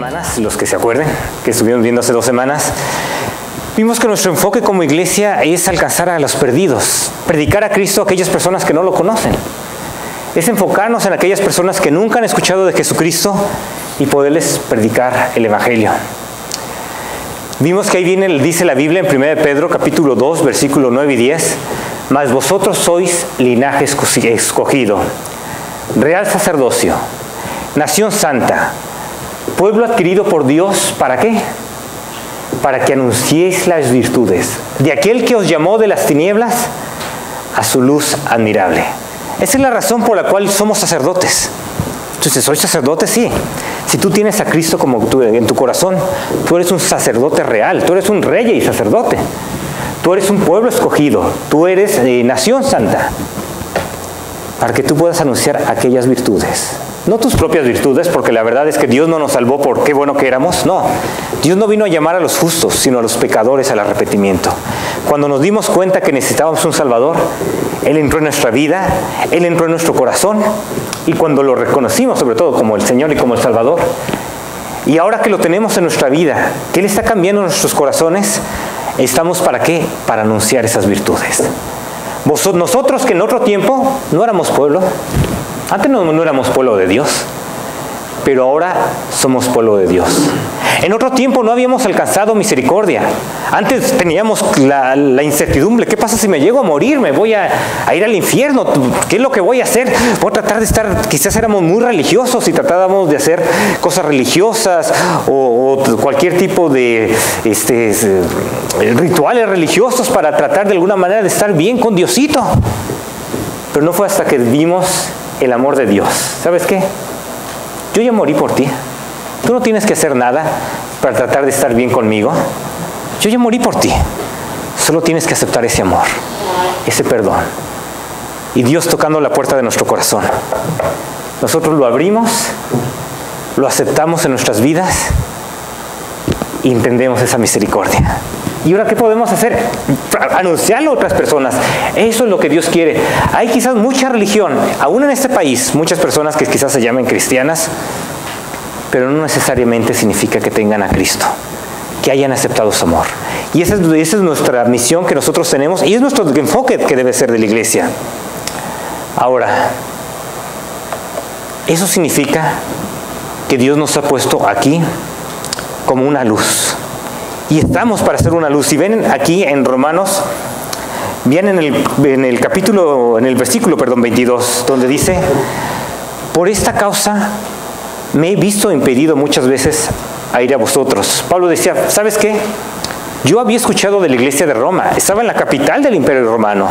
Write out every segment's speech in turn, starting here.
semanas, los que se acuerden, que estuvimos viendo hace 2 semanas, vimos que nuestro enfoque como iglesia es alcanzar a los perdidos, predicar a Cristo a aquellas personas que no lo conocen. Es enfocarnos en aquellas personas que nunca han escuchado de Jesucristo y poderles predicar el Evangelio. Vimos que ahí viene, dice la Biblia en 1 Pedro capítulo 2, versículo 9 y 10, mas vosotros sois linaje escogido, real sacerdocio, nación santa, pueblo adquirido por Dios, ¿para qué? Para que anunciéis las virtudes de aquel que os llamó de las tinieblas a su luz admirable. Esa es la razón por la cual somos sacerdotes. Entonces, ¿soy sacerdote? Sí. Si tú tienes a Cristo como en tu corazón, tú eres un sacerdote real, tú eres un rey y sacerdote. Tú eres un pueblo escogido, tú eres nación santa, para que tú puedas anunciar aquellas virtudes. No tus propias virtudes, porque la verdad es que Dios no nos salvó por qué bueno que éramos, no. Dios no vino a llamar a los justos, sino a los pecadores al arrepentimiento. Cuando nos dimos cuenta que necesitábamos un Salvador, Él entró en nuestra vida, Él entró en nuestro corazón, y cuando lo reconocimos, sobre todo como el Señor y como el Salvador, y ahora que lo tenemos en nuestra vida, que Él está cambiando nuestros corazones, ¿estamos para qué? Para anunciar esas virtudes. Nosotros que en otro tiempo no éramos pueblo, antes no éramos pueblo de Dios, pero ahora somos pueblo de Dios. En otro tiempo no habíamos alcanzado misericordia. Antes teníamos la incertidumbre. ¿Qué pasa si me llego a morir? ¿Me voy a ir al infierno? ¿Qué es lo que voy a hacer? Voy a tratar de estar, quizás éramos muy religiosos y tratábamos de hacer cosas religiosas o cualquier tipo de rituales religiosos para tratar de alguna manera de estar bien con Diosito. Pero no fue hasta que vimos el amor de Dios. ¿Sabes qué? Yo ya morí por ti. Tú no tienes que hacer nada para tratar de estar bien conmigo. Yo ya morí por ti. Solo tienes que aceptar ese amor, ese perdón. Y Dios tocando la puerta de nuestro corazón. Nosotros lo abrimos, lo aceptamos en nuestras vidas y entendemos esa misericordia. ¿Y ahora qué podemos hacer? Anunciarlo a otras personas. Eso es lo que Dios quiere. Hay quizás mucha religión, aún en este país, muchas personas que quizás se llamen cristianas, pero no necesariamente significa que tengan a Cristo, que hayan aceptado su amor. Y esa es nuestra misión que nosotros tenemos y es nuestro enfoque que debe ser de la iglesia. Ahora, eso significa que Dios nos ha puesto aquí como una luz. Y estamos para ser una luz. Si ven aquí en Romanos, vienen en el versículo 22, donde dice, por esta causa me he visto impedido muchas veces a ir a vosotros. Pablo decía, ¿sabes qué? Yo había escuchado de la iglesia de Roma, estaba en la capital del Imperio Romano.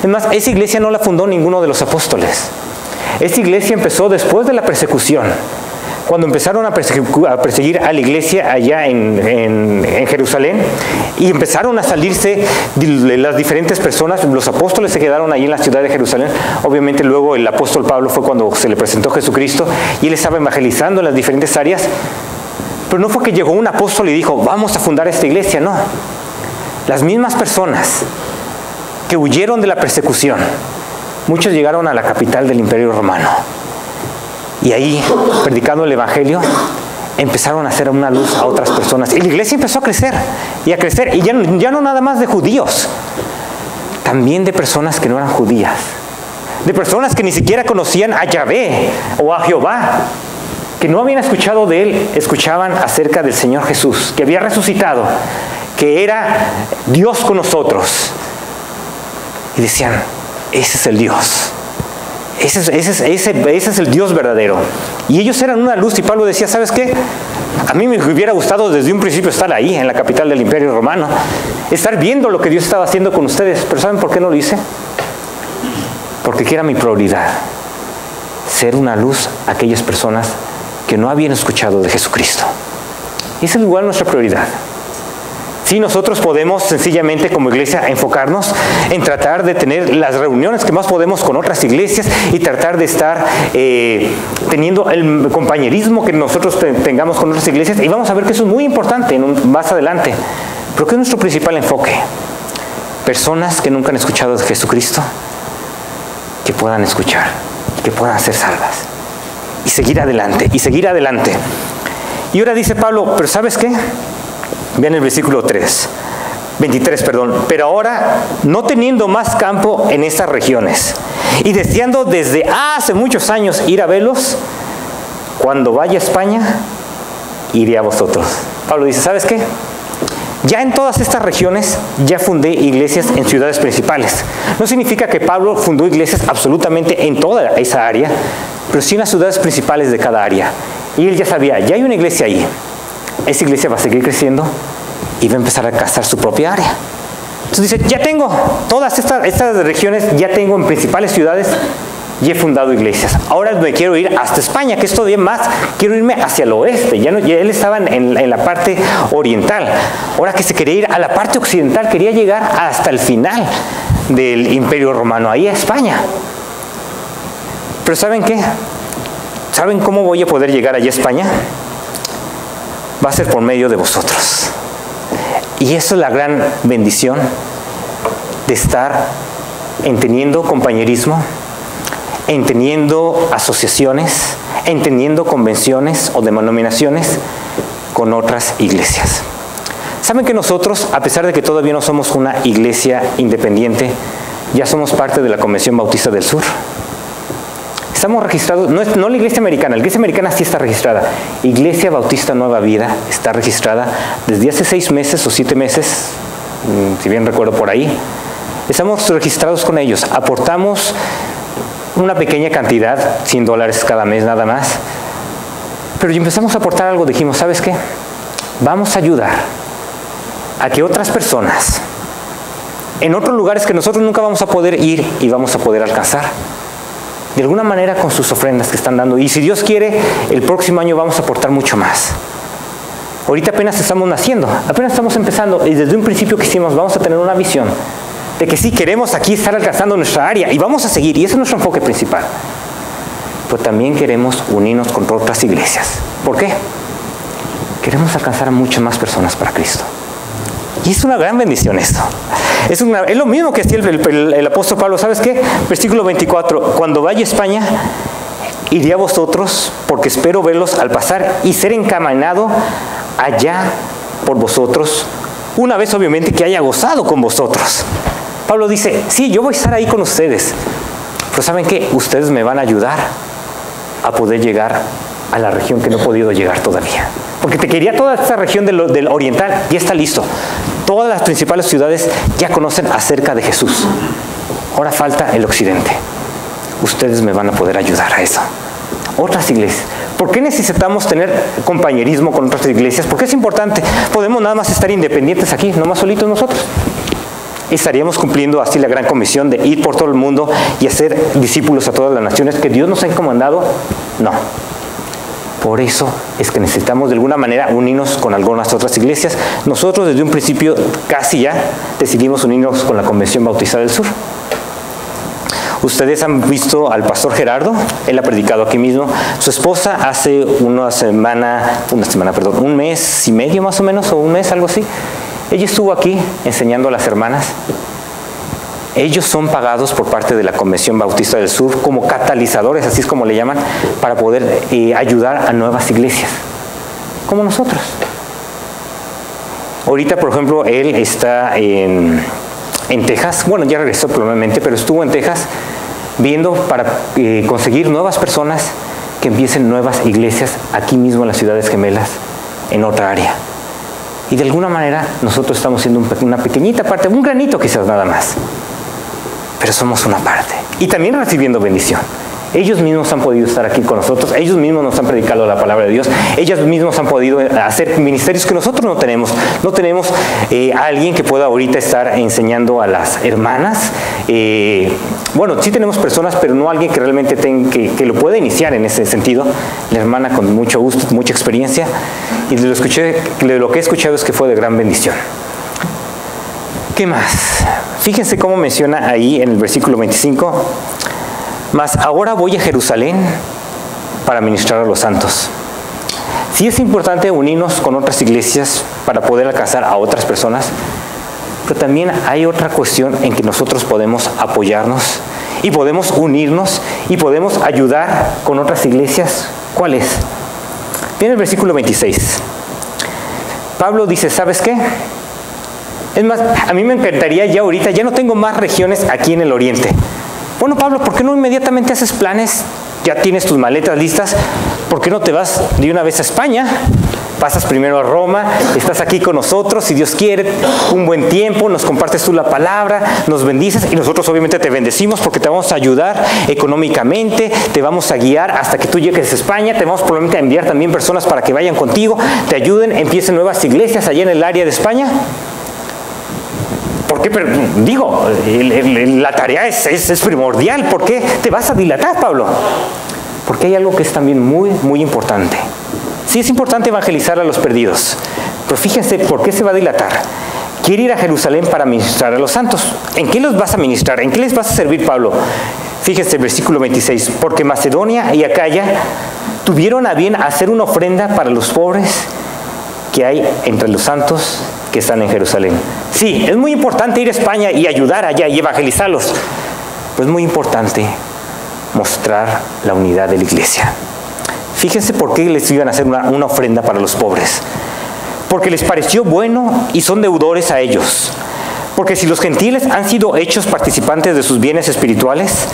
Es más, esa iglesia no la fundó ninguno de los apóstoles. Esta iglesia empezó después de la persecución. Cuando empezaron a perseguir a la iglesia allá en Jerusalén y empezaron a salirse de las diferentes personas, los apóstoles se quedaron ahí en la ciudad de Jerusalén. Obviamente luego el apóstol Pablo fue cuando se le presentó Jesucristo y él estaba evangelizando en las diferentes áreas. Pero no fue que llegó un apóstol y dijo, vamos a fundar esta iglesia, no. Las mismas personas que huyeron de la persecución, muchos llegaron a la capital del Imperio Romano. Y ahí, predicando el Evangelio, empezaron a hacer una luz a otras personas. Y la iglesia empezó a crecer. Y ya no nada más de judíos. También de personas que no eran judías. De personas que ni siquiera conocían a Yahvé o a Jehová. Que no habían escuchado de Él. Escuchaban acerca del Señor Jesús. Que había resucitado. Que era Dios con nosotros. Y decían, ese es el Dios. Ese es el Dios verdadero. Y ellos eran una luz y Pablo decía, ¿sabes qué? A mí me hubiera gustado desde un principio estar ahí, en la capital del Imperio Romano, estar viendo lo que Dios estaba haciendo con ustedes. Pero ¿saben por qué no lo hice? Porque era mi prioridad. Ser una luz a aquellas personas que no habían escuchado de Jesucristo. Y esa es igual nuestra prioridad. Sí, nosotros podemos sencillamente como iglesia enfocarnos en tratar de tener las reuniones que más podemos con otras iglesias y tratar de estar teniendo el compañerismo que nosotros tengamos con otras iglesias, y vamos a ver que eso es muy importante más adelante. Pero ¿qué es nuestro principal enfoque? Personas que nunca han escuchado de Jesucristo, que puedan escuchar, que puedan ser salvas y seguir adelante, y seguir adelante. Y ahora dice Pablo, pero ¿sabes qué? Vean el versículo 23, pero ahora, no teniendo más campo en estas regiones, y deseando desde hace muchos años ir a verlos, cuando vaya a España, iré a vosotros. Pablo dice, ¿sabes qué? Ya en todas estas regiones, ya fundé iglesias en ciudades principales. No significa que Pablo fundó iglesias absolutamente en toda esa área, pero sí en las ciudades principales de cada área. Y él ya sabía, ya hay una iglesia ahí. Esa iglesia va a seguir creciendo y va a empezar a cazar su propia área. Entonces dice, ya tengo todas estas regiones, ya tengo en principales ciudades, y he fundado iglesias. Ahora me quiero ir hasta España, que es todavía más, quiero irme hacia el oeste. Ya él estaba en la parte oriental. Ahora que se quería ir a la parte occidental, quería llegar hasta el final del Imperio Romano, ahí a España. Pero ¿saben qué? ¿Saben cómo voy a poder llegar allá a España? Va a ser por medio de vosotros. Y eso es la gran bendición de estar teniendo compañerismo, teniendo asociaciones, teniendo convenciones o denominaciones con otras iglesias. ¿Saben que nosotros, a pesar de que todavía no somos una iglesia independiente, ya somos parte de la Convención Bautista del Sur? Estamos registrados, no la iglesia americana sí está registrada. Iglesia Bautista Nueva Vida está registrada desde hace 6 meses o 7 meses, si bien recuerdo por ahí. Estamos registrados con ellos, aportamos una pequeña cantidad, $100 cada mes nada más, pero empezamos a aportar algo, dijimos, ¿sabes qué? Vamos a ayudar a que otras personas, en otros lugares que nosotros nunca vamos a poder ir y vamos a poder alcanzar, de alguna manera con sus ofrendas que están dando. Y si Dios quiere, el próximo año vamos a aportar mucho más. Ahorita apenas estamos naciendo, apenas estamos empezando, y desde un principio quisimos, vamos a tener una visión de que sí queremos aquí estar alcanzando nuestra área, y vamos a seguir, y ese es nuestro enfoque principal. Pero también queremos unirnos con otras iglesias. ¿Por qué? Queremos alcanzar a muchas más personas para Cristo. Y es una gran bendición esto. Es lo mismo que decía el apóstol Pablo. ¿Sabes qué? Versículo 24. Cuando vaya a España, iré a vosotros, porque espero verlos al pasar y ser encaminado allá por vosotros, una vez obviamente que haya gozado con vosotros. Pablo dice, sí, yo voy a estar ahí con ustedes, pero ¿saben qué? Ustedes me van a ayudar a poder llegar a la región que no he podido llegar todavía. Porque te quería toda esta región del oriental, ya está listo. Todas las principales ciudades ya conocen acerca de Jesús. Ahora falta el occidente. Ustedes me van a poder ayudar a eso. Otras iglesias. ¿Por qué necesitamos tener compañerismo con otras iglesias? Porque es importante. Podemos nada más estar independientes aquí, nomás solitos nosotros. Estaríamos cumpliendo así la gran comisión de ir por todo el mundo y hacer discípulos a todas las naciones que Dios nos ha encomendado. No. Por eso es que necesitamos de alguna manera unirnos con algunas otras iglesias. Nosotros desde un principio casi ya decidimos unirnos con la Convención Bautista del Sur. Ustedes han visto al pastor Gerardo, él ha predicado aquí mismo. Su esposa hace un mes y medio más o menos, o un mes, algo así. Ella estuvo aquí enseñando a las hermanas. Ellos son pagados por parte de la Convención Bautista del Sur como catalizadores, así es como le llaman, para poder ayudar a nuevas iglesias, como nosotros. Ahorita, por ejemplo, él está en Texas, bueno, ya regresó probablemente, pero estuvo en Texas viendo para conseguir nuevas personas que empiecen nuevas iglesias aquí mismo en las ciudades gemelas, en otra área. Y de alguna manera nosotros estamos siendo una pequeñita parte, un granito quizás nada más, pero somos una parte. Y también recibiendo bendición. Ellos mismos han podido estar aquí con nosotros, ellos mismos nos han predicado la palabra de Dios, ellos mismos han podido hacer ministerios que nosotros no tenemos. No tenemos a alguien que pueda ahorita estar enseñando a las hermanas. Bueno, sí tenemos personas, pero no alguien que realmente que lo pueda iniciar en ese sentido. La hermana con mucho gusto, mucha experiencia, y de lo que he escuchado es que fue de gran bendición. ¿Qué más? Fíjense cómo menciona ahí en el versículo 25. Mas ahora voy a Jerusalén para ministrar a los santos. Sí es importante unirnos con otras iglesias para poder alcanzar a otras personas, pero también hay otra cuestión en que nosotros podemos apoyarnos y podemos unirnos y podemos ayudar con otras iglesias. ¿Cuál es? Viene el versículo 26. Pablo dice, ¿sabes qué? Es más, a mí me encantaría ya ahorita, ya no tengo más regiones aquí en el oriente. Bueno, Pablo, ¿por qué no inmediatamente haces planes? Ya tienes tus maletas listas, ¿por qué no te vas de una vez a España? Pasas primero a Roma, estás aquí con nosotros, si Dios quiere, un buen tiempo, nos compartes tú la palabra, nos bendices y nosotros obviamente te bendecimos porque te vamos a ayudar económicamente, te vamos a guiar hasta que tú llegues a España, te vamos probablemente a enviar también personas para que vayan contigo, te ayuden, empiecen nuevas iglesias allá en el área de España. ¿Por qué? Pero, digo, la tarea es primordial. ¿Por qué te vas a dilatar, Pablo? Porque hay algo que es también muy, muy importante. Sí es importante evangelizar a los perdidos, pero fíjense por qué se va a dilatar. Quiere ir a Jerusalén para ministrar a los santos. ¿En qué los vas a ministrar? ¿En qué les vas a servir, Pablo? Fíjense el versículo 26. Porque Macedonia y Acaya tuvieron a bien hacer una ofrenda para los pobres que hay entre los santos que están en Jerusalén. Sí, es muy importante ir a España y ayudar allá y evangelizarlos, pero es muy importante mostrar la unidad de la iglesia. Fíjense por qué les iban a hacer una ofrenda para los pobres. Porque les pareció bueno y son deudores a ellos. Porque si los gentiles han sido hechos participantes de sus bienes espirituales,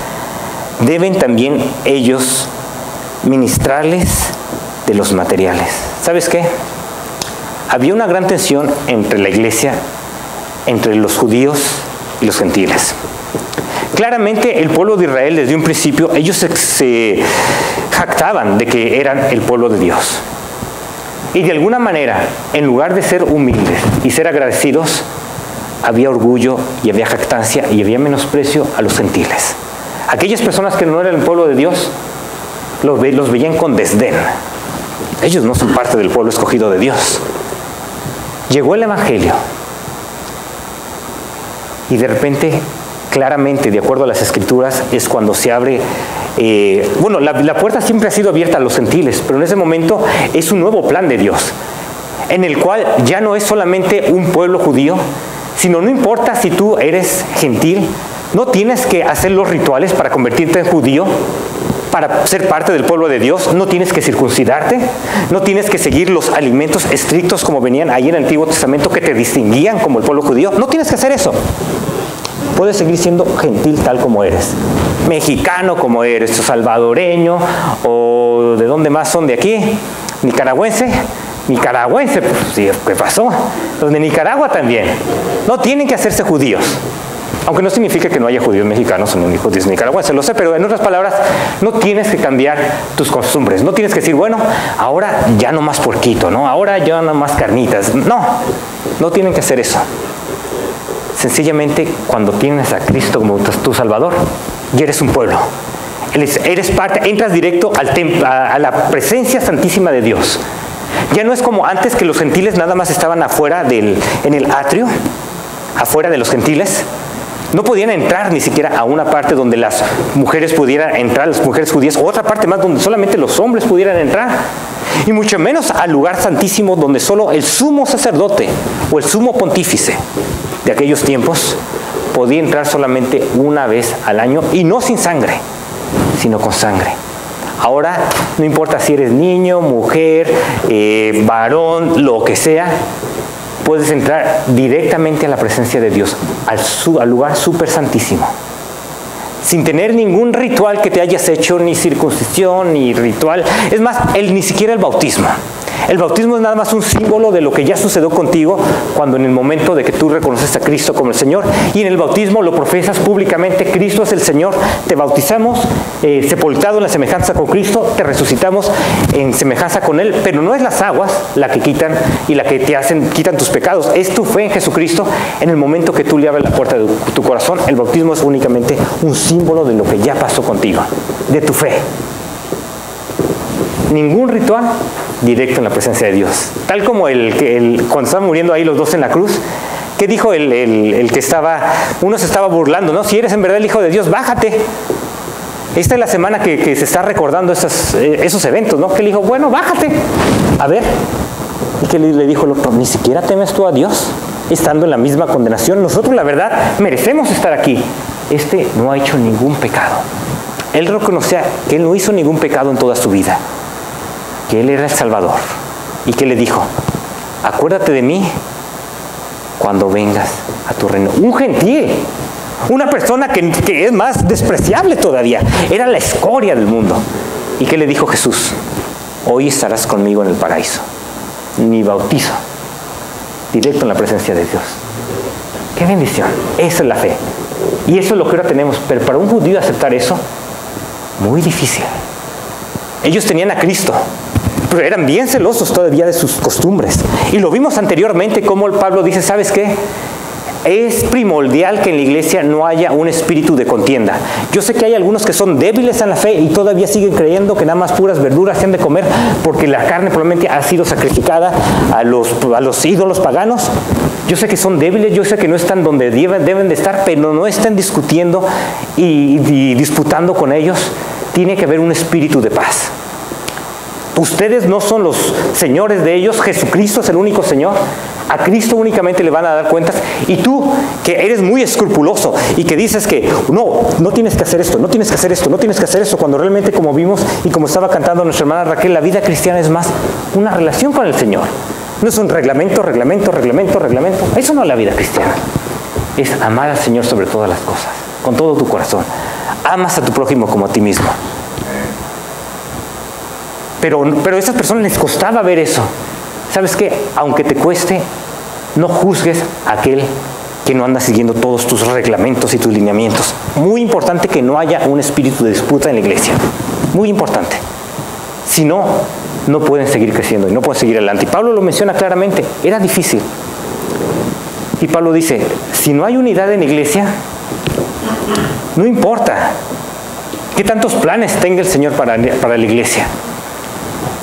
deben también ellos ministrarles de los materiales. ¿Sabes qué? Había una gran tensión entre la iglesia, entre los judíos y los gentiles. Claramente el pueblo de Israel desde un principio, ellos se jactaban de que eran el pueblo de Dios. Y de alguna manera, en lugar de ser humildes y ser agradecidos, había orgullo y había jactancia y había menosprecio a los gentiles. Aquellas personas que no eran el pueblo de Dios, los veían con desdén. Ellos no son parte del pueblo escogido de Dios. Llegó el Evangelio y de repente, claramente, de acuerdo a las Escrituras, es cuando se abre, la puerta siempre ha sido abierta a los gentiles, pero en ese momento es un nuevo plan de Dios, en el cual ya no es solamente un pueblo judío, sino no importa si tú eres gentil, no tienes que hacer los rituales para convertirte en judío, para ser parte del pueblo de Dios, no tienes que circuncidarte, no tienes que seguir los alimentos estrictos como venían ahí en el Antiguo Testamento que te distinguían como el pueblo judío, no tienes que hacer eso. Puedes seguir siendo gentil tal como eres, mexicano como eres, o salvadoreño, o de dónde más son de aquí, nicaragüense, pues sí, ¿qué pasó? Los de Nicaragua también, no tienen que hacerse judíos. Aunque no significa que no haya judíos mexicanos o judíos nicaragüenses, lo sé, pero en otras palabras, no tienes que cambiar tus costumbres. No tienes que decir, bueno, ahora ya no más puerquito, ¿no? Ahora ya no más carnitas. No tienen que hacer eso. Sencillamente, cuando tienes a Cristo como tu Salvador, ya eres un pueblo. Eres parte, entras directo al templo, a la presencia santísima de Dios. Ya no es como antes que los gentiles nada más estaban afuera en el atrio, afuera de los gentiles. No podían entrar ni siquiera a una parte donde las mujeres pudieran entrar, las mujeres judías, o otra parte más donde solamente los hombres pudieran entrar. Y mucho menos al lugar santísimo donde solo el sumo sacerdote o el sumo pontífice de aquellos tiempos podía entrar solamente una vez al año, y no sin sangre, sino con sangre. Ahora, no importa si eres niño, mujer, varón, lo que sea, puedes entrar directamente a la presencia de Dios, al lugar súper santísimo, sin tener ningún ritual que te hayas hecho, ni circuncisión, ni ritual. Es más, ni siquiera el bautismo. El bautismo es nada más un símbolo de lo que ya sucedió contigo cuando en el momento de que tú reconoces a Cristo como el Señor, y en el bautismo lo profesas públicamente: Cristo es el Señor, te bautizamos, sepultado en la semejanza con Cristo, te resucitamos en semejanza con Él, pero no es las aguas la que quitan y la que quitan tus pecados, es tu fe en Jesucristo. En el momento que tú le abres la puerta de tu corazón, el bautismo es únicamente un símbolo de lo que ya pasó contigo, de tu fe. Ningún ritual, directo en la presencia de Dios. Tal como cuando estaban muriendo ahí los dos en la cruz, ¿qué dijo el que estaba? Uno se estaba burlando, ¿no? Si eres en verdad el Hijo de Dios, bájate. Esta es la semana que se está recordando esos eventos, ¿no? Que le dijo, bueno, bájate. A ver. Y que le dijo el otro, ¿ni siquiera temes tú a Dios? Estando en la misma condenación. Nosotros, la verdad, merecemos estar aquí. Este no ha hecho ningún pecado. Él reconocía que él no hizo ningún pecado en toda su vida. que Él era el Salvador y que le dijo: acuérdate de mí cuando vengas a tu reino. Un gentil, una persona que es más despreciable todavía, era la escoria del mundo. ¿Y qué le dijo Jesús? Hoy estarás conmigo en el paraíso. Mi bautizo, directo en la presencia de Dios. ¡Qué bendición! Esa es la fe. Y eso es lo que ahora tenemos. Pero para un judío aceptar eso, muy difícil. Ellos tenían a Cristo, pero eran bien celosos todavía de sus costumbres. Y lo vimos anteriormente, como el Pablo dice: ¿sabes qué? Es primordial que en la iglesia no haya un espíritu de contienda. Yo sé que hay algunos que son débiles en la fe y todavía siguen creyendo que nada más puras verduras se han de comer porque la carne probablemente ha sido sacrificada a los ídolos paganos. Yo sé que son débiles, yo sé que no están donde deben de estar, pero no están discutiendo y disputando con ellos. Tiene que haber un espíritu de paz. Ustedes no son los señores de ellos, Jesucristo es el único Señor. A Cristo únicamente le van a dar cuentas. Y tú, que eres muy escrupuloso y que dices que no tienes que hacer esto, no tienes que hacer esto, no tienes que hacer esto, cuando realmente, como vimos y como estaba cantando nuestra hermana Raquel, la vida cristiana es más una relación con el Señor. No es un reglamento. Eso no es la vida cristiana. Es amar al Señor sobre todas las cosas, con todo tu corazón. Amas a tu prójimo como a ti mismo. Pero a esas personas les costaba ver eso. ¿Sabes qué? Aunque te cueste, no juzgues a aquel que no anda siguiendo todos tus reglamentos y tus lineamientos. Muy importante que no haya un espíritu de disputa en la iglesia. Muy importante. Si no, no pueden seguir creciendo y no pueden seguir adelante. Y Pablo lo menciona claramente. Era difícil. Y Pablo dice: si no hay unidad en la iglesia, no importa qué tantos planes tenga el Señor para la iglesia.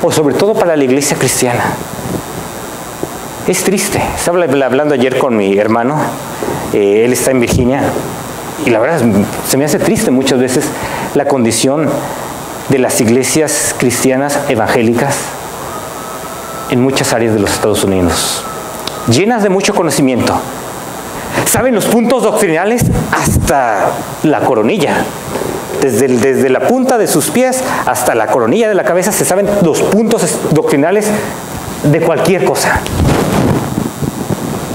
O sobre todo para la iglesia cristiana. Es triste. Estaba hablando ayer con mi hermano. Él está en Virginia. Y la verdad se me hace triste muchas veces la condición de las iglesias cristianas evangélicas en muchas áreas de los Estados Unidos. Llenas de mucho conocimiento. Saben los puntos doctrinales hasta la coronilla. Desde la punta de sus pies hasta la coronilla de la cabeza se saben los puntos doctrinales de cualquier cosa.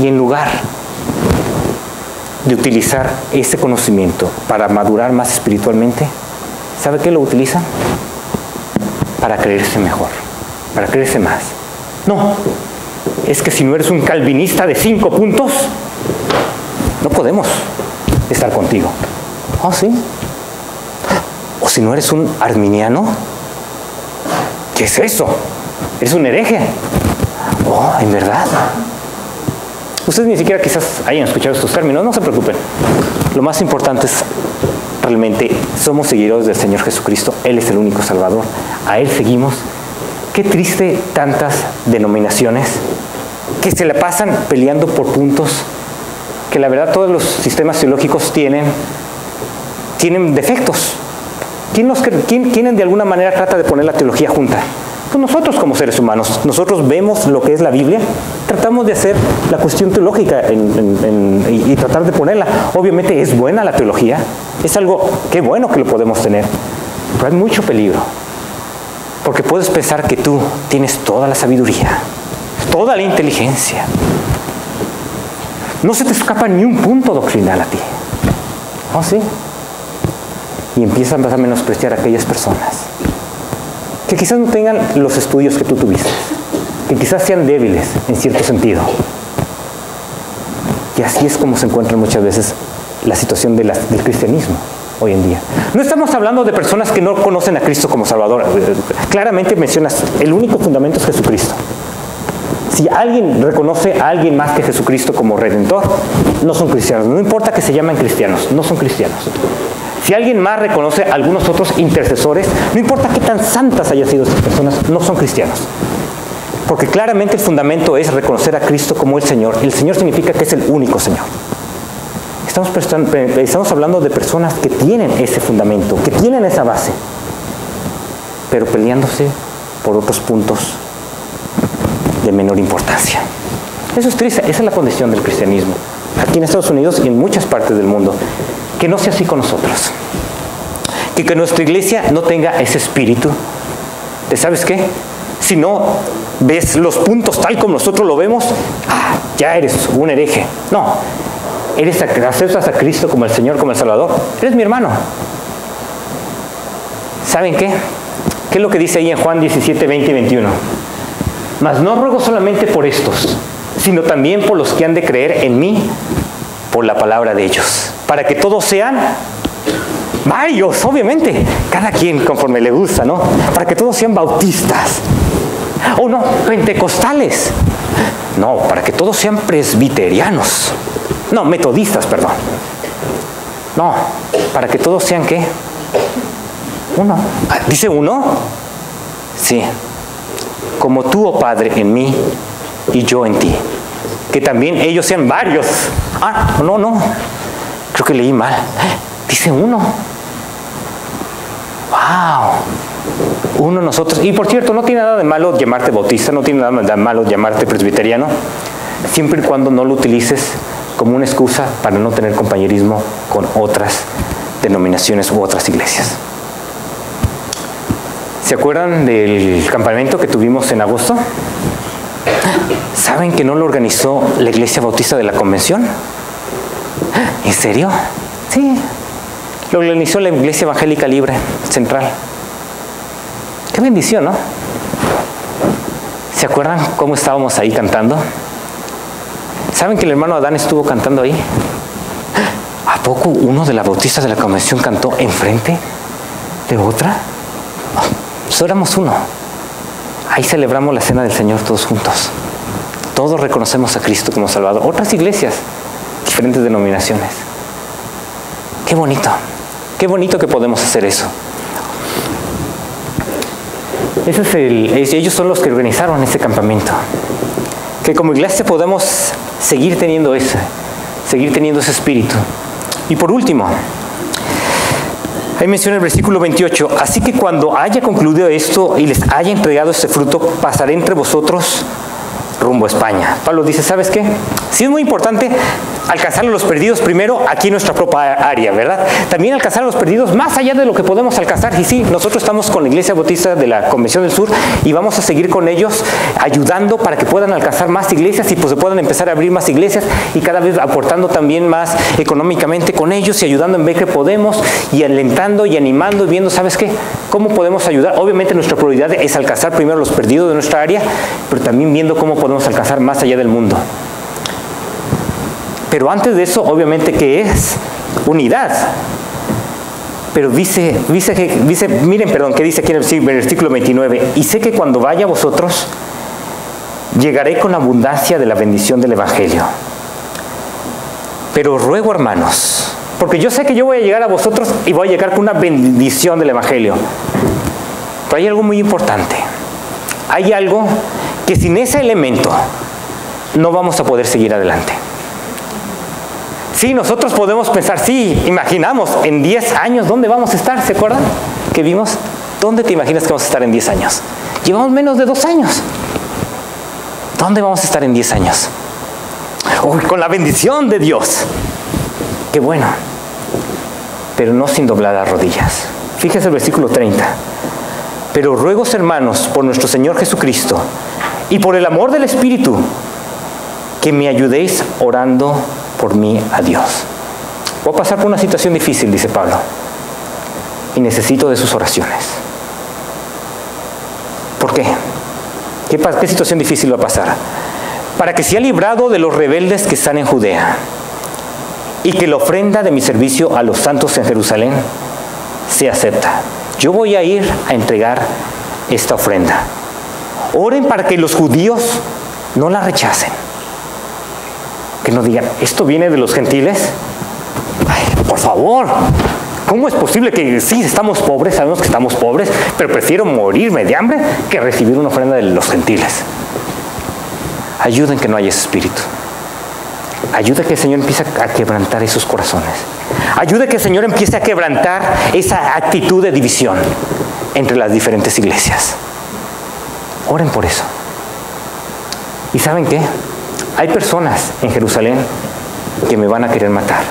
Y en lugar de utilizar ese conocimiento para madurar más espiritualmente, ¿sabe qué lo utilizan? Para creerse mejor, para creerse más. No, es que si no eres un calvinista de 5 puntos, no podemos estar contigo. ¿Oh, sí? O si no eres un arminiano, ¿qué es eso? Eres un hereje. Oh, ¿en verdad? Ustedes ni siquiera quizás hayan escuchado estos términos, no se preocupen. Lo más importante es realmente somos seguidores del Señor Jesucristo. Él es el único Salvador. A Él seguimos. Qué triste tantas denominaciones que se la pasan peleando por puntos que la verdad todos los sistemas teológicos tienen defectos. ¿Quién de alguna manera trata de poner la teología junta? Pues nosotros como seres humanos. Nosotros vemos lo que es la Biblia, tratamos de hacer la cuestión teológica y tratar de ponerla. Obviamente es buena la teología, es algo, qué bueno que lo podemos tener, pero hay mucho peligro. Porque puedes pensar que tú tienes toda la sabiduría, toda la inteligencia. No se te escapa ni un punto doctrinal a ti. ¿Oh, sí? Y empiezan a menospreciar a aquellas personas que quizás no tengan los estudios que tú tuviste, que quizás sean débiles en cierto sentido. Y así es como se encuentra muchas veces la situación del cristianismo hoy en día. No estamos hablando de personas que no conocen a Cristo como Salvador. Claramente mencionas, el único fundamento es Jesucristo. Si alguien reconoce a alguien más que Jesucristo como Redentor, no son cristianos. No importa que se llamen cristianos, no son cristianos. Si alguien más reconoce a algunos otros intercesores, no importa qué tan santas hayan sido esas personas, no son cristianos. Porque claramente el fundamento es reconocer a Cristo como el Señor. El Señor significa que es el único Señor. Estamos hablando de personas que tienen ese fundamento, que tienen esa base, pero peleándose por otros puntos de menor importancia. Eso es triste, esa es la condición del cristianismo. Aquí en Estados Unidos y en muchas partes del mundo. Que no sea así con nosotros. Que nuestra iglesia no tenga ese espíritu de, ¿sabes qué? Si no ves los puntos tal como nosotros lo vemos, ya eres un hereje. No, aceptas a Cristo como el Señor, como el Salvador, eres mi hermano. ¿Saben qué? ¿Qué es lo que dice ahí en Juan 17, 20 y 21? Mas no ruego solamente por estos, sino también por los que han de creer en mí por la palabra de ellos, para que todos sean varios, obviamente, cada quien conforme le gusta, ¿no? Para que todos sean bautistas, o no, pentecostales, no, para que todos sean presbiterianos, no, metodistas, perdón, no, para que todos sean, ¿qué? Uno. ¿Dice uno? Sí. Como tú, oh Padre, en mí y yo en ti. Que también ellos sean varios. No. Creo que leí mal. Dice uno. ¡Wow! Uno nosotros. Y por cierto, no tiene nada de malo llamarte bautista, no tiene nada de malo llamarte presbiteriano, siempre y cuando no lo utilices como una excusa para no tener compañerismo con otras denominaciones u otras iglesias. ¿Se acuerdan del campamento que tuvimos en agosto? ¿Saben que no lo organizó la Iglesia Bautista de la Convención? ¿En serio? Sí. Lo organizó la Iglesia Evangélica Libre Central. Qué bendición, ¿no? ¿Se acuerdan cómo estábamos ahí cantando? ¿Saben que el hermano Adán estuvo cantando ahí? ¿A poco uno de las bautistas de la Convención cantó enfrente de otra? Nosotros éramos uno. Ahí celebramos la cena del Señor todos juntos. Todos reconocemos a Cristo como Salvador. Otras iglesias, diferentes denominaciones. Qué bonito. Qué bonito que podemos hacer eso. Ellos son los que organizaron este campamento. Que como iglesia podemos seguir teniendo ese espíritu. Y por último, ahí menciona el versículo 28, así que cuando haya concluido esto y les haya entregado este fruto, pasaré entre vosotros rumbo a España. Pablo dice, ¿sabes qué? Sí es muy importante alcanzar a los perdidos primero aquí en nuestra propia área, ¿verdad? También alcanzar a los perdidos más allá de lo que podemos alcanzar. Y sí, nosotros estamos con la Iglesia Bautista de la Convención del Sur y vamos a seguir con ellos ayudando para que puedan alcanzar más iglesias y pues se puedan empezar a abrir más iglesias y cada vez aportando también más económicamente con ellos y ayudando en ver que podemos y alentando y animando y viendo, ¿sabes qué? ¿Cómo podemos ayudar? Obviamente nuestra prioridad es alcanzar primero a los perdidos de nuestra área, pero también viendo cómo podemos alcanzar más allá del mundo. Pero antes de eso, obviamente, ¿qué es? Unidad. Pero miren, ¿qué dice aquí en el versículo 29? Y sé que cuando vaya a vosotros, llegaré con abundancia de la bendición del Evangelio. Pero ruego, hermanos, porque yo sé que yo voy a llegar a vosotros y voy a llegar con una bendición del Evangelio. Pero hay algo muy importante. Hay algo que sin ese elemento no vamos a poder seguir adelante. Sí, nosotros podemos pensar, sí, imaginamos en 10 años, ¿dónde vamos a estar? ¿Se acuerdan que vimos? ¿Dónde te imaginas que vamos a estar en 10 años? Llevamos menos de 2 años. ¿Dónde vamos a estar en 10 años? Uy, con la bendición de Dios. Qué bueno. Pero no sin doblar las rodillas. Fíjese el versículo 30. Pero ruego, hermanos, por nuestro Señor Jesucristo y por el amor del Espíritu, que me ayudéis orando por mí a Dios. Voy a pasar por una situación difícil, dice Pablo, y necesito de sus oraciones. ¿Por qué? ¿Qué situación difícil va a pasar? Para que sea librado de los rebeldes que están en Judea, y que la ofrenda de mi servicio a los santos en Jerusalén se acepta. Yo voy a ir a entregar esta ofrenda. Oren para que los judíos no la rechacen. Que no digan, ¿esto viene de los gentiles? Ay, por favor, ¿cómo es posible que sí, estamos pobres, sabemos que estamos pobres, pero prefiero morirme de hambre que recibir una ofrenda de los gentiles? Ayuden que no haya ese espíritu. Ayuda que el Señor empiece a quebrantar esos corazones. Ayuda que el Señor empiece a quebrantar esa actitud de división entre las diferentes iglesias. Oren por eso. ¿Y saben qué? Hay personas en Jerusalén que me van a querer matar.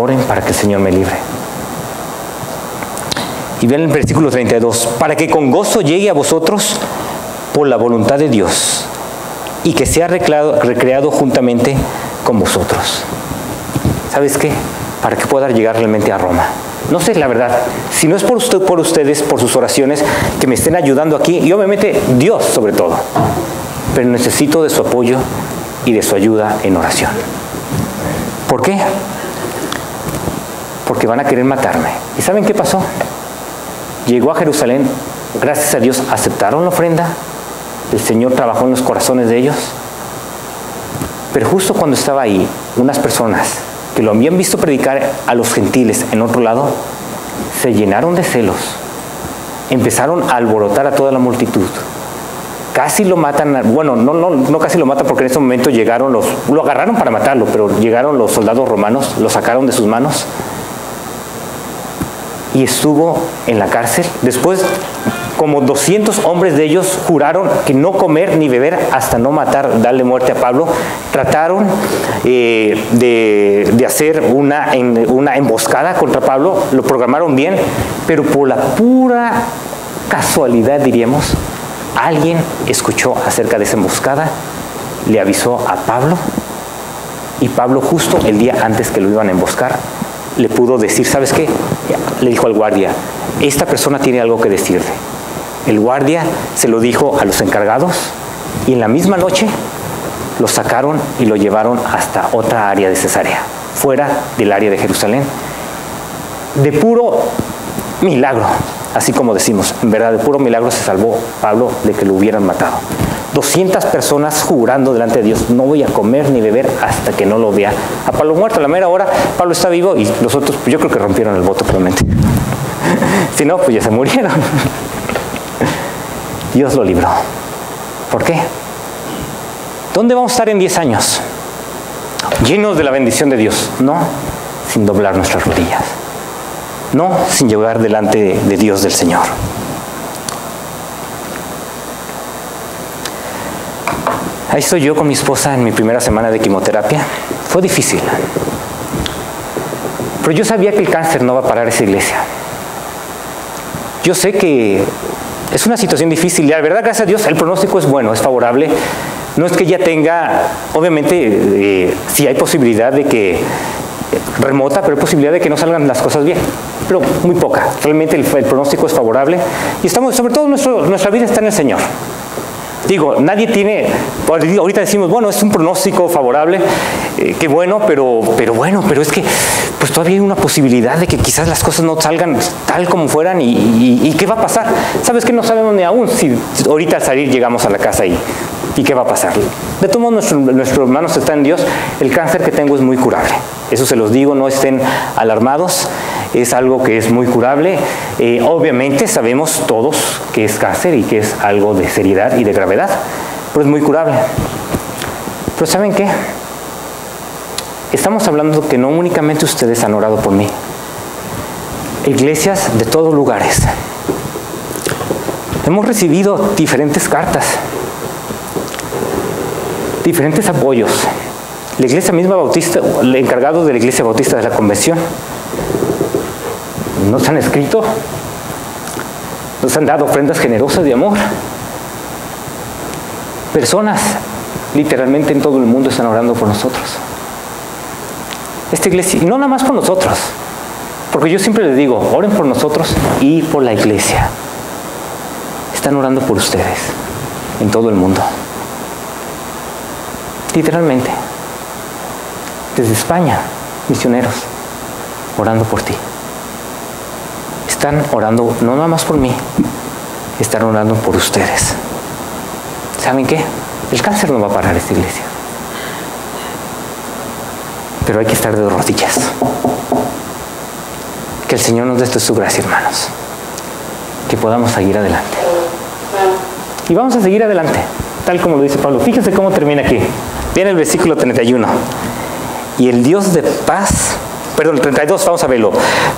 Oren para que el Señor me libre. Y ven el versículo 32, para que con gozo llegue a vosotros por la voluntad de Dios y que sea recreado juntamente con vosotros. ¿Sabes qué? Para que pueda llegar realmente a Roma. No sé, la verdad, si no es por ustedes, por sus oraciones, que me estén ayudando aquí, y obviamente Dios sobre todo, pero necesito de su apoyo y de su ayuda en oración. ¿Por qué? Porque van a querer matarme. ¿Y saben qué pasó? Llegó a Jerusalén, gracias a Dios aceptaron la ofrenda, el Señor trabajó en los corazones de ellos, pero justo cuando estaba ahí, unas personas que lo habían visto predicar a los gentiles en otro lado, se llenaron de celos, empezaron a alborotar a toda la multitud. Casi lo matan, bueno, no casi lo matan, porque en ese momento llegaron lo agarraron para matarlo, pero llegaron los soldados romanos, lo sacaron de sus manos y estuvo en la cárcel. Después, como 200 hombres de ellos juraron que no comer ni beber hasta no matar, darle muerte a Pablo. Trataron de hacer una emboscada contra Pablo, lo programaron bien, pero por la pura casualidad, diríamos, alguien escuchó acerca de esa emboscada, le avisó a Pablo, y Pablo justo el día antes que lo iban a emboscar, le pudo decir, ¿sabes qué? Le dijo al guardia, esta persona tiene algo que decirle. El guardia se lo dijo a los encargados y en la misma noche lo sacaron y lo llevaron hasta otra área de Cesarea, fuera del área de Jerusalén. De puro milagro, así como decimos, en verdad, de puro milagro se salvó Pablo de que lo hubieran matado. 200 personas jurando delante de Dios, no voy a comer ni beber hasta que no lo vea a Pablo muerto. A la mera hora, Pablo está vivo y los otros, pues yo creo que rompieron el voto probablemente. Si no, pues ya se murieron. Dios lo libró. ¿Por qué? ¿Dónde vamos a estar en 10 años? Llenos de la bendición de Dios. No sin doblar nuestras rodillas. No sin llegar delante de Dios del Señor. Ahí estoy yo con mi esposa en mi primera semana de quimioterapia. Fue difícil. Pero yo sabía que el cáncer no va a parar esa iglesia. Yo sé que es una situación difícil y la verdad, gracias a Dios, el pronóstico es bueno, es favorable. No es que ella tenga, obviamente, sí hay posibilidad de que remota, pero hay posibilidad de que no salgan las cosas bien, pero muy poca. Realmente el pronóstico es favorable y estamos, sobre todo nuestra vida está en el Señor. Digo, nadie tiene, ahorita decimos, bueno, es un pronóstico favorable, qué bueno, pero es que pues todavía hay una posibilidad de que quizás las cosas no salgan tal como fueran y ¿qué va a pasar? ¿Sabes que no sabemos ni aún si ahorita al salir llegamos a la casa y qué va a pasar? De todos modos, nuestros manos están en Dios. El cáncer que tengo es muy curable. Eso se los digo, no estén alarmados. Es algo que es muy curable. Obviamente sabemos todos que es cáncer y que es algo de seriedad y de gravedad, pero es muy curable. Pero ¿saben qué? Estamos hablando que no únicamente ustedes han orado por mí. Iglesias de todos lugares. Hemos recibido diferentes cartas, diferentes apoyos. La iglesia misma bautista, el encargado de la iglesia bautista de la convención, nos han escrito, nos han dado ofrendas generosas de amor. Personas literalmente en todo el mundo están orando por nosotros. Esta iglesia, y no nada más por nosotros, porque yo siempre les digo, oren por nosotros y por la iglesia. Están orando por ustedes en todo el mundo. Literalmente. Desde España, misioneros, orando por ti. Están orando no nada más por mí, están orando por ustedes. ¿Saben qué? El cáncer no va a parar esta iglesia. Pero hay que estar de rodillas. Que el Señor nos dé su gracia, hermanos. Que podamos seguir adelante. Y vamos a seguir adelante, tal como lo dice Pablo. Fíjense cómo termina aquí. Viene el versículo 31. Y el Dios de paz, perdón, el 32, vamos a verlo.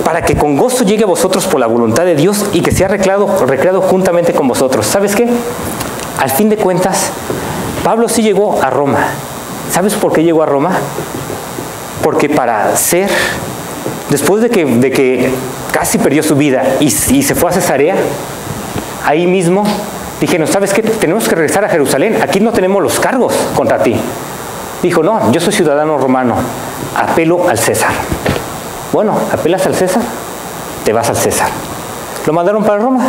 Para que con gozo llegue a vosotros por la voluntad de Dios y que sea recreado juntamente con vosotros. ¿Sabes qué? Al fin de cuentas, Pablo sí llegó a Roma. ¿Sabes por qué llegó a Roma? Porque para ser, después de que casi perdió su vida y se fue a Cesarea, ahí mismo dijeron, ¿sabes qué? Tenemos que regresar a Jerusalén, aquí no tenemos los cargos contra ti. Dijo, no, yo soy ciudadano romano, apelo al César. Bueno, ¿apelas al César? Te vas al César. Lo mandaron para Roma.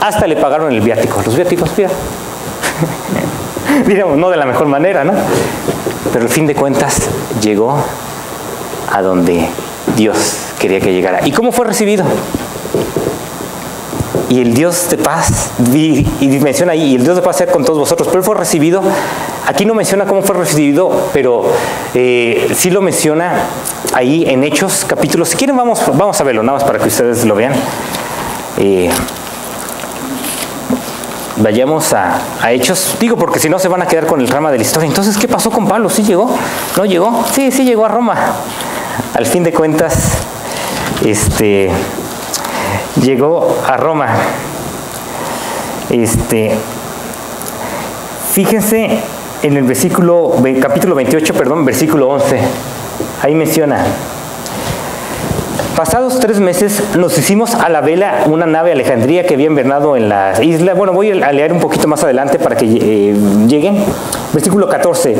Hasta le pagaron el viático. Los viáticos, mira. Digamos, no de la mejor manera, ¿no? Pero al fin de cuentas llegó a donde Dios quería que llegara. ¿Y cómo fue recibido? Y el Dios de paz, y menciona ahí, y el Dios de paz sea con todos vosotros, pero él fue recibido, aquí no menciona cómo fue recibido, pero sí lo menciona ahí en Hechos, capítulo, si quieren vamos a verlo, nada más para que ustedes lo vean. Vayamos a Hechos, digo porque si no se van a quedar con el trama de la historia. Entonces, ¿qué pasó con Pablo? ¿Sí llegó? ¿No llegó? Sí llegó a Roma. Al fin de cuentas, llegó a Roma. Fíjense en el capítulo 28, versículo 11. Ahí menciona: pasados 3 meses nos hicimos a la vela una nave Alejandría que había invernado en la isla. Bueno, voy a leer un poquito más adelante para que lleguen. Versículo 14.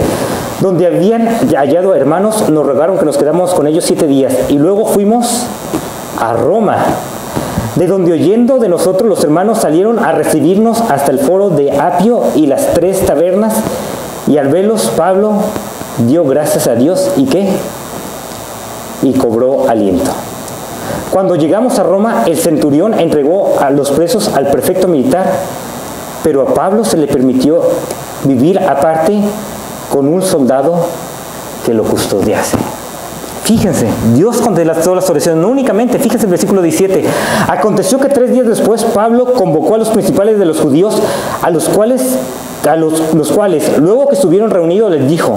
Donde habían hallado hermanos, nos rogaron que nos quedáramos con ellos 7 días. Y luego fuimos a Roma, de donde oyendo de nosotros los hermanos salieron a recibirnos hasta el foro de Apio y las 3 tabernas. Y al verlos, Pablo dio gracias a Dios. ¿Y qué? Y cobró aliento. Cuando llegamos a Roma, el centurión entregó a los presos al prefecto militar, pero a Pablo se le permitió vivir aparte con un soldado que lo custodiase. Fíjense, Dios contestó las oraciones, no únicamente, fíjense el versículo 17. Aconteció que 3 días después Pablo convocó a los principales de los judíos, los cuales, luego que estuvieron reunidos, les dijo: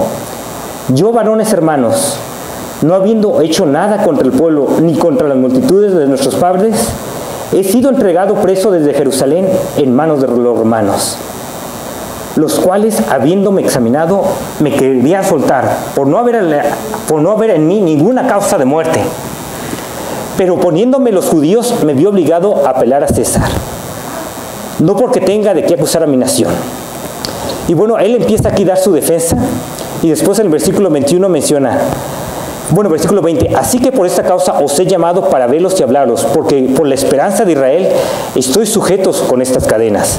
yo, varones hermanos, no habiendo hecho nada contra el pueblo ni contra las multitudes de nuestros padres, he sido entregado preso desde Jerusalén en manos de los romanos, los cuales, habiéndome examinado, me querían soltar por no haber en mí ninguna causa de muerte. Pero poniéndome los judíos, me vi obligado a apelar a César, no porque tenga de qué acusar a mi nación. Y bueno, él empieza aquí a dar su defensa, y después en el versículo 21 menciona, versículo 20, así que por esta causa os he llamado para verlos y hablaros, porque por la esperanza de Israel estoy sujetos con estas cadenas.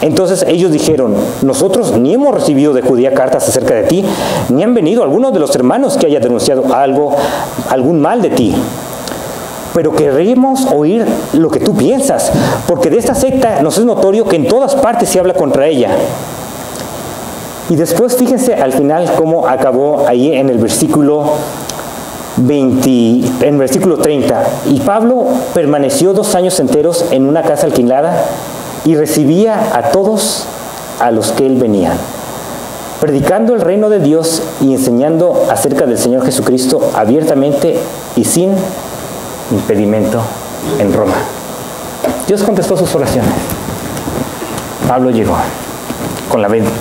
Entonces ellos dijeron: nosotros ni hemos recibido de Judea cartas acerca de ti, ni han venido algunos de los hermanos que haya denunciado algún mal de ti. Pero queremos oír lo que tú piensas, porque de esta secta nos es notorio que en todas partes se habla contra ella. Y después fíjense al final cómo acabó ahí en el versículo 30. Y Pablo permaneció 2 años enteros en una casa alquilada y recibía a todos a los que él venía, predicando el reino de Dios y enseñando acerca del Señor Jesucristo abiertamente y sin impedimento en Roma. Dios contestó sus oraciones. Pablo llegó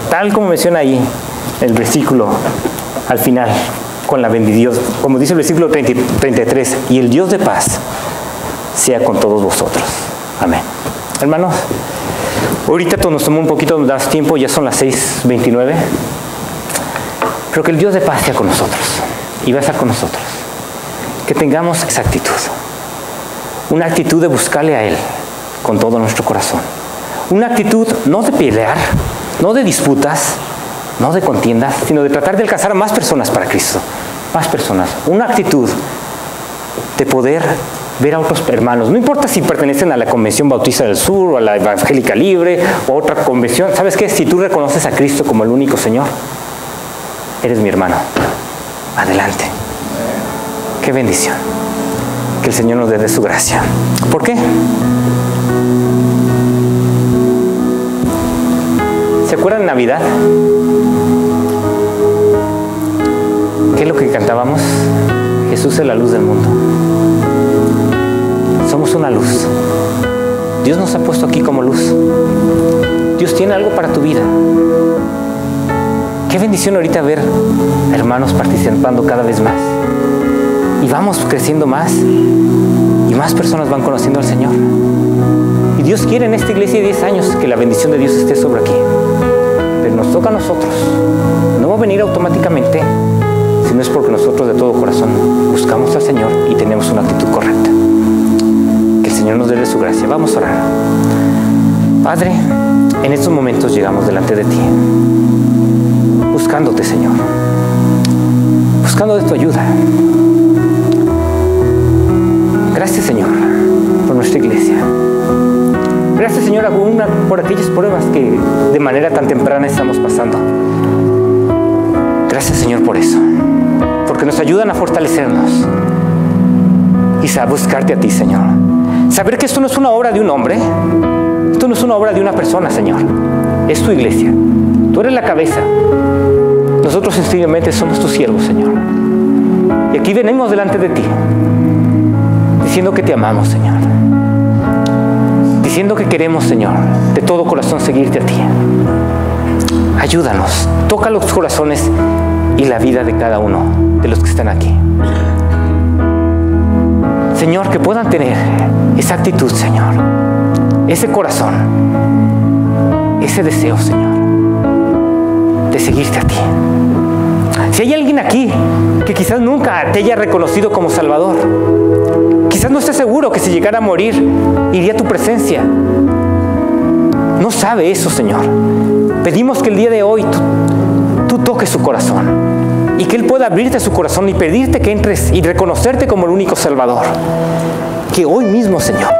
tal como menciona ahí el versículo al final, con la bendición, como dice el versículo 33, y el Dios de paz sea con todos vosotros. Amén. Hermanos, ahorita nos tomó un poquito más tiempo, ya son las 6:29, pero que el Dios de paz sea con nosotros, y va a estar con nosotros. Que tengamos esa actitud, una actitud de buscarle a Él con todo nuestro corazón, una actitud no de pelear, no de disputas, no de contiendas, sino de tratar de alcanzar a más personas para Cristo, más personas, una actitud de poder ver a otros hermanos, no importa si pertenecen a la Convención Bautista del Sur o a la Evangélica Libre o a otra convención. ¿Sabes qué? Si tú reconoces a Cristo como el único Señor, eres mi hermano. Adelante. Qué bendición. Que el Señor nos dé de su gracia. ¿Por qué? ¿Se acuerdan de Navidad? ¿Qué es lo que cantábamos? Jesús es la luz del mundo. Somos una luz. Dios nos ha puesto aquí como luz. Dios tiene algo para tu vida. Qué bendición ahorita ver hermanos participando cada vez más. Y vamos creciendo más. y más personas van conociendo al Señor. Y Dios quiere en esta iglesia de 10 años que la bendición de Dios esté sobre aquí. Pero nos toca a nosotros. No va a venir automáticamente, si no es porque nosotros de todo corazón buscamos al Señor y tenemos una actitud correcta. Que el Señor nos dé de su gracia. Vamos a orar. Padre, en estos momentos llegamos delante de ti, buscándote, Señor, buscando de tu ayuda. Gracias, Señor, por nuestra iglesia. Gracias, Señor, por aquellas pruebas que de manera tan temprana estamos pasando. Gracias, Señor, por eso, porque nos ayudan a fortalecernos y a buscarte a ti, Señor. Saber que esto no es una obra de un hombre, esto no es una obra de una persona, Señor. Es tu iglesia. Tú eres la cabeza. Nosotros sencillamente somos tus siervos, Señor. Y aquí venimos delante de ti, diciendo que te amamos, Señor. Diciendo que queremos, Señor, de todo corazón seguirte a ti. Ayúdanos. Toca los corazones y la vida de cada uno de los que están aquí. Señor, que puedan tener esa actitud, Señor, ese corazón, ese deseo, Señor, de seguirte a ti. Si hay alguien aquí que quizás nunca te haya reconocido como Salvador, quizás no esté seguro que si llegara a morir iría a tu presencia, no sabe eso, Señor. Pedimos que el día de hoy tú toques su corazón y que Él pueda abrirte su corazón y pedirte que entres y reconocerte como el único Salvador. Que hoy mismo, Señor,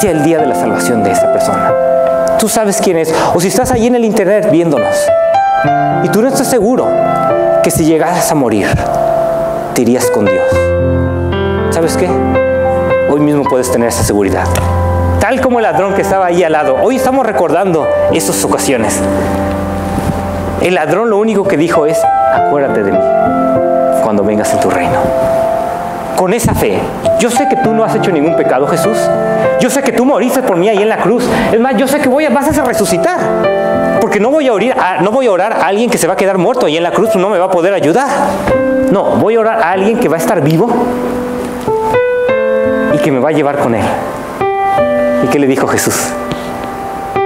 sea el día de la salvación de esa persona. Tú sabes quién es. O si estás ahí en el internet viéndonos y tú no estás seguro que si llegaras a morir te irías con Dios, ¿sabes qué? Hoy mismo puedes tener esa seguridad. Tal como el ladrón que estaba ahí al lado. Hoy estamos recordando esas ocasiones. El ladrón lo único que dijo es: acuérdate de mí cuando vengas en tu reino. Con esa fe, yo sé que tú no has hecho ningún pecado, Jesús. Yo sé que tú moriste por mí ahí en la cruz. Es más, yo sé que vas a resucitar. Porque no voy a orar a alguien que se va a quedar muerto ahí en la cruz, no me va a poder ayudar. No, voy a orar a alguien que va a estar vivo y que me va a llevar con Él. ¿Y qué le dijo Jesús?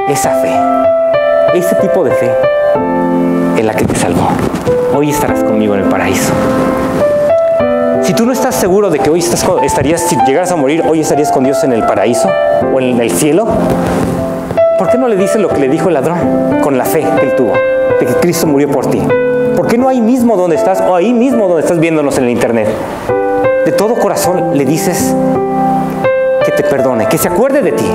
Esa fe, ese tipo de fe es la que te salvó. Hoy estarás conmigo en el paraíso. Si tú no estás seguro de que hoy si llegaras a morir, hoy estarías con Dios en el paraíso o en el cielo, ¿por qué no le dices lo que le dijo el ladrón con la fe que él tuvo, de que Cristo murió por ti? ¿Por qué no ahí mismo donde estás o ahí mismo donde estás viéndonos en el internet? De todo corazón le dices que te perdone, que se acuerde de ti.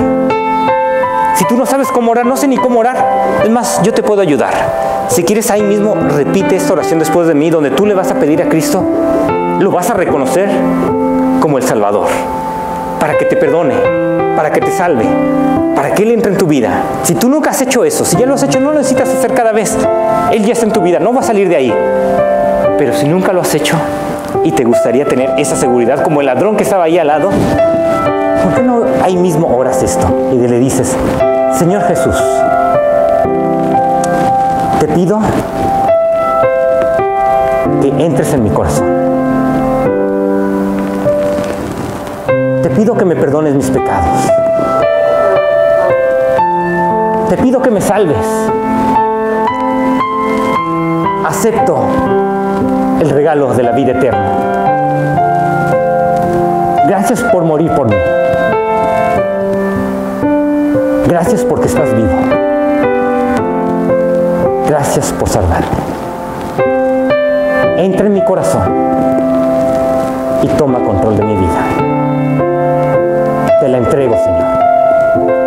Si tú no sabes cómo orar, no sé ni cómo orar, es más, yo te puedo ayudar. Si quieres ahí mismo, repite esta oración después de mí, donde tú le vas a pedir a Cristo, lo vas a reconocer como el Salvador, para que te perdone, para que te salve, para que Él entre en tu vida. Si tú nunca has hecho eso, si ya lo has hecho, no lo necesitas hacer cada vez. Él ya está en tu vida, no va a salir de ahí. Pero si nunca lo has hecho y te gustaría tener esa seguridad, como el ladrón que estaba ahí al lado, ¿por qué no ahí mismo oras esto? Y le dices: Señor Jesús, te pido que entres en mi corazón. Te pido que me perdones mis pecados. Te pido que me salves. Acepto el regalo de la vida eterna. Gracias por morir por mí. Gracias porque estás vivo. Gracias por salvarme. Entra en mi corazón y toma control de mi vida. Te la entrego, Señor.